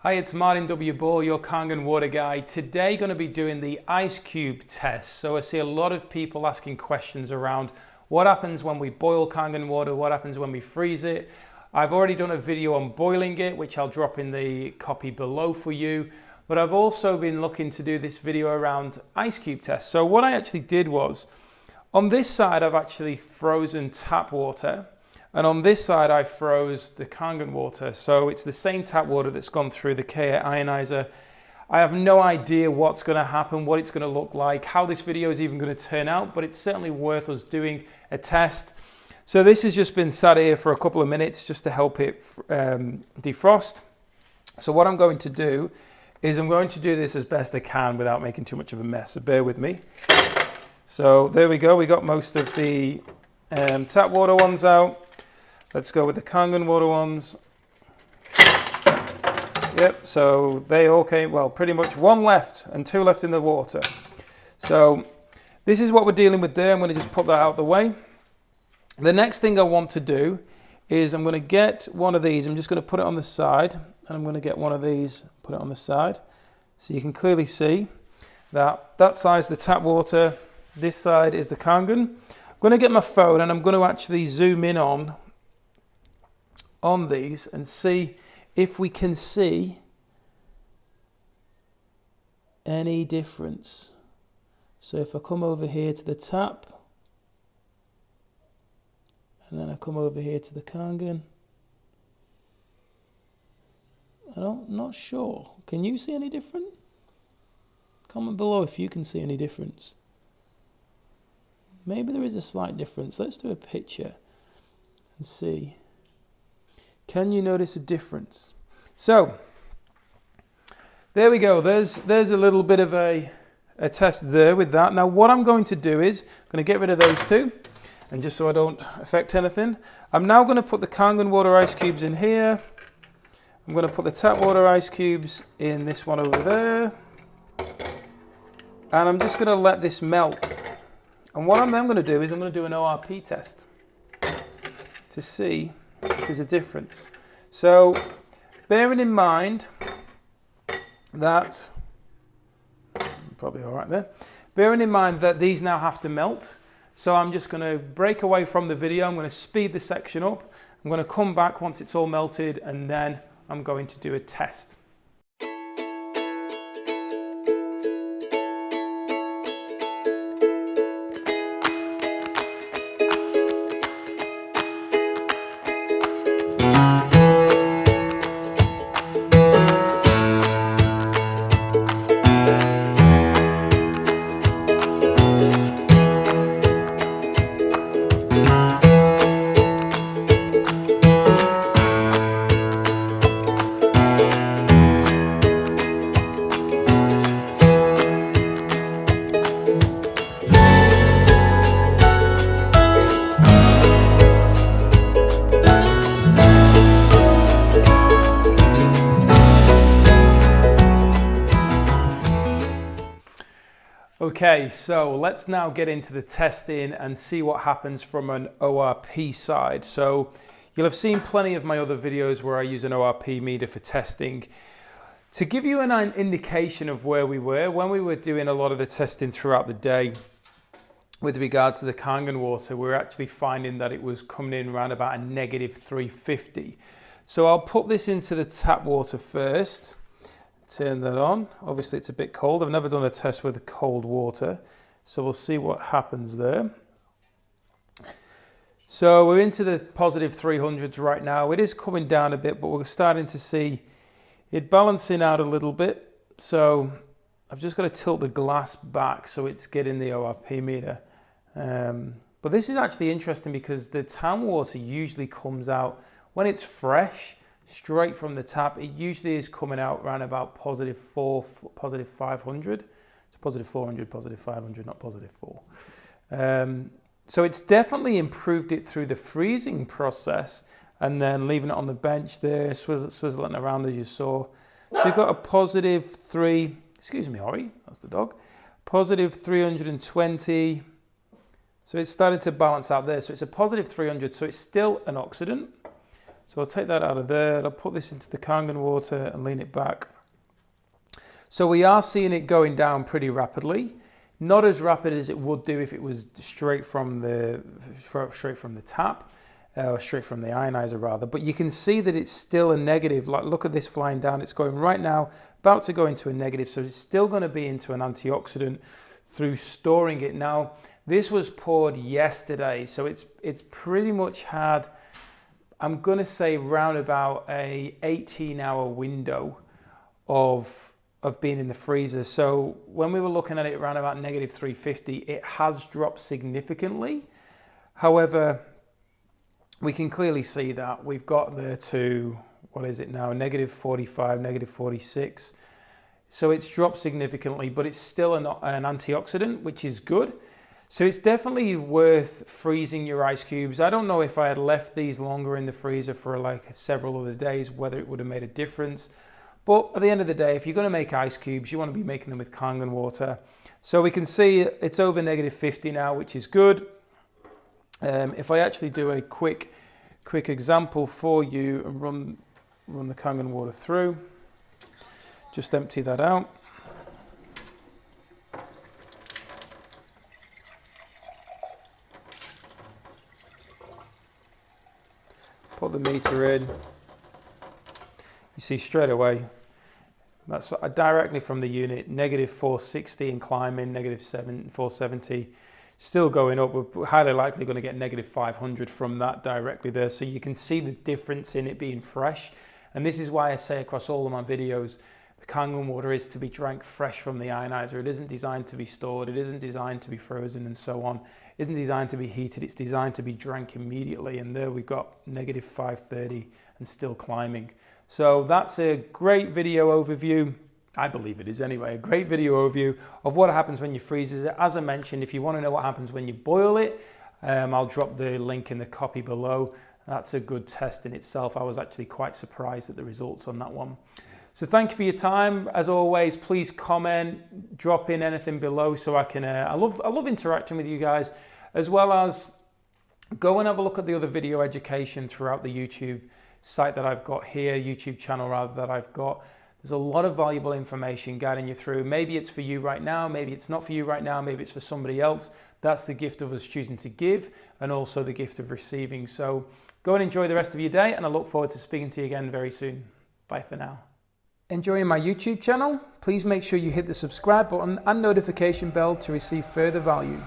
Hi, it's Martin W. Ball, your Kangen water guy. Today going to be doing the ice cube test. So I see a lot of people asking questions around what happens when we boil Kangen water, what happens when we freeze it. I've already done a video on boiling it, which I'll drop in the copy below for you. But I've also been looking to do this video around ice cube tests. So what I actually did was, on this side I've actually frozen tap water. And on this side, I froze the Kangen water. So it's the same tap water that's gone through the Ka ionizer. I have no idea what's going to happen, what it's going to look like, how this video is even going to turn out, but it's certainly worth us doing a test. So this has just been sat here for a couple of minutes just to help it defrost. So what I'm going to do is I'm going to do this as best I can without making too much of a mess. So bear with me. So there we go. We got most of the tap water ones out. Let's go with the Kangen water ones. Yep, so they all came, well, pretty much one left and two left in the water. So this is what we're dealing with there. I'm going to just put that out of the way. The next thing I want to do is I'm going to get one of these. I'm just going to put it on the side, and I'm going to get one of these, put it on the side. So you can clearly see that that side's the tap water, this side is the Kangen. I'm going to get my phone and I'm going to actually zoom in on these and see if we can see any difference. So if I come over here to the tap and then I come over here to the Kangen, I'm not sure. Can you see any different? Comment below if you can see any difference. Maybe there is a slight difference. Let's do a picture and see. Can you notice a difference? So there we go. There's a little bit of a test there with that. Now what I'm going to do is I'm going to get rid of those two, and just so I don't affect anything, I'm now going to put the Kangen water ice cubes in here. I'm going to put the tap water ice cubes in this one over there, and I'm just going to let this melt. And what I'm then going to do is I'm going to do an ORP test to see if there's a difference. So bearing in mind that, probably all right there, bearing in mind that these now have to melt, so I'm just going to break away from the video. I'm going to speed the section up. I'm going to come back once it's all melted, and then I'm going to do a test. Okay, so let's now get into the testing and see what happens from an ORP side. So you'll have seen plenty of my other videos where I use an ORP meter for testing. To give you an indication of where we were, when we were doing a lot of the testing throughout the day with regards to the Kangen water, we were actually finding that it was coming in around about a negative 350. So I'll put this into the tap water first. Turn that on. Obviously it's a bit cold. I've never done a test with cold water, so we'll see what happens there. So we're into the positive 300s right now. It is coming down a bit, but we're starting to see it balancing out a little bit. So I've just got to tilt the glass back so it's getting the ORP meter. But this is actually interesting because the town water usually comes out when it's fresh, straight from the tap. It usually is coming out around about positive 4, positive 500. It's positive 400, positive 500, not positive 4. So it's definitely improved it through the freezing process and then leaving it on the bench there, swizzling around as you saw. So you've got a positive 3, excuse me, Ori, that's the dog, positive 320. So it's started to balance out there. So it's a positive 300, so it's still an oxidant. So I'll take that out of there. I'll put this into the Kangen water and lean it back. So we are seeing it going down pretty rapidly. Not as rapid as it would do if it was straight from the tap, or straight from the ionizer rather. But you can see that it's still a negative. Like, look at this flying down. It's going right now, about to go into a negative. So it's still going to be into an antioxidant through storing it. Now, this was poured yesterday, so it's pretty much had, I'm going to say, round about a 18-hour window of being in the freezer. So when we were looking at it around about negative 350, it has dropped significantly. However, we can clearly see that we've got there to, what is it now, negative 45, negative 46. So it's dropped significantly, but it's still an antioxidant, which is good. So it's definitely worth freezing your ice cubes. I don't know if I had left these longer in the freezer for like several other days, whether it would have made a difference. But at the end of the day, if you're going to make ice cubes, you want to be making them with Kangen water. So we can see it's over negative 50 now, which is good. If I actually do a quick example for you and run the Kangen water through, just empty that out. Put the meter in. You see straight away, that's directly from the unit, negative 460 and climbing, negative 470. Still going up. We're highly likely going to get negative 500 from that directly there. So you can see the difference in it being fresh. And this is why I say across all of my videos, the Kangen water is to be drank fresh from the ionizer. It isn't designed to be stored. It isn't designed to be frozen and so on. It isn't designed to be heated. It's designed to be drank immediately. And there we've got negative 530 and still climbing. So that's a great video overview. I believe it is anyway. A great video overview of what happens when you freeze it. As I mentioned, if you want to know what happens when you boil it, I'll drop the link in the copy below. That's a good test in itself. I was actually quite surprised at the results on that one. So thank you for your time. As always, please comment, drop in anything below so I can, I love interacting with you guys, as well as go and have a look at the other video education throughout the YouTube site that I've got here, YouTube channel rather, that I've got. There's a lot of valuable information guiding you through. Maybe it's for you right now, maybe it's not for you right now, maybe it's for somebody else. That's the gift of us choosing to give, and also the gift of receiving. So go and enjoy the rest of your day, and I look forward to speaking to you again very soon. Bye for now. Enjoying my YouTube channel? Please make sure you hit the subscribe button and notification bell to receive further value.